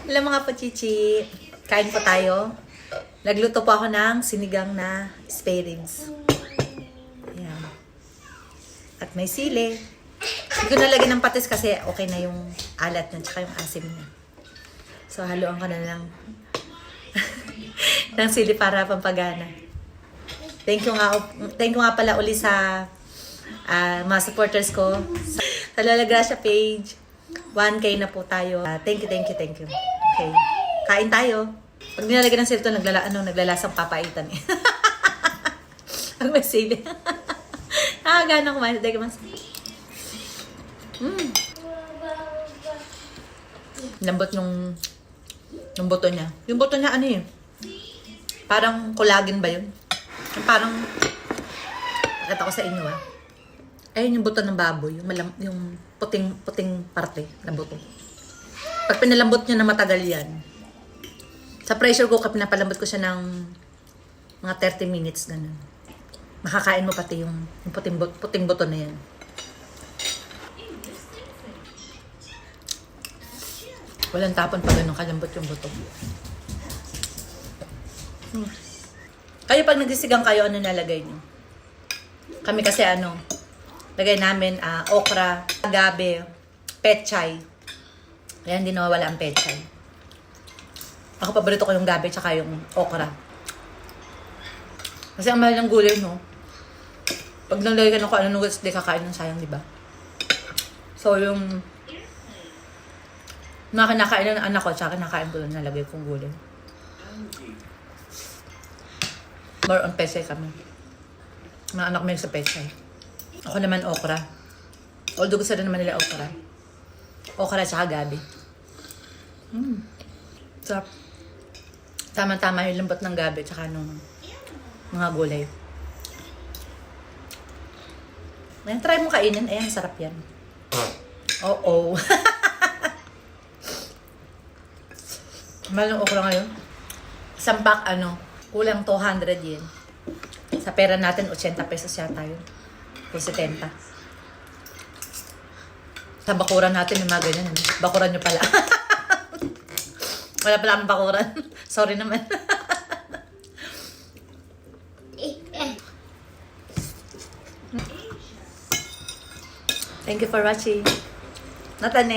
Hello mga pachichi. Kain po tayo. Nagluto po ako ng sinigang na spare ribs. Ayan. At may sili. Hindi ko nalagyan ng patis kasi okay na yung alat niya tsaka yung asim niya. So haluan ko na lang ng sili para pampagana. Thank you nga pala uli sa mga supporters ko sa Lola Gracia page. 1K na po tayo. Thank you. Okay. Kain tayo. Pag nilalagyan ng sili ito, naglalasang papaitan eh. Pag may sili. Gano'n kumain. Dahil mas. Lambot yung buto niya. Yung buto niya ano eh. Parang collagen ba yun? Parang nakita ko sa inyo ayun yung buto ng baboy. Yung puting parte na buto. Pag pinalambot nyo na matagal yan, sa pressure cooker, pinapalambot ko siya ng mga 30 minutes, ganun. Makakain mo pati yung puting buto na yan. Walang tapon pag ganun kalambot yung buto. Kayo pag nagsisigang kayo, ano nalagay nyo? Kami kasi lagay namin okra, gabi, pechay. Kaya hindi nawawala ang pechay. Ako paborito ko yung gabi tsaka yung okra. Kasi ang mahal ng gulay, no? Pag nalagay ka ng kung ano nung di kakain ng sayang, di ba? So, yung mga kinakain ng anak ko tsaka kinakain ko lang nalagay kong gulay. More on pechay kami. Mga anak ko may sa pechay. Ako naman okra. Although gusto rin naman nila okra. Okra tsaka gabi. Sarap. Tama-tama yung lambot ng gabi tsaka nung mga gulay. Ayan, try mo kainin. Ayan, sarap yan. Oo. Mahal ng okra ngayon. Isang pack, kulang 200 yen. Sa pera natin, 80 pesos yata yun. Kung 70. Sa bakuran natin, yung mga ganyan. Bakuran nyo pala. Wala pala akong bakuran. Sorry naman. Thank you for watching. Natane.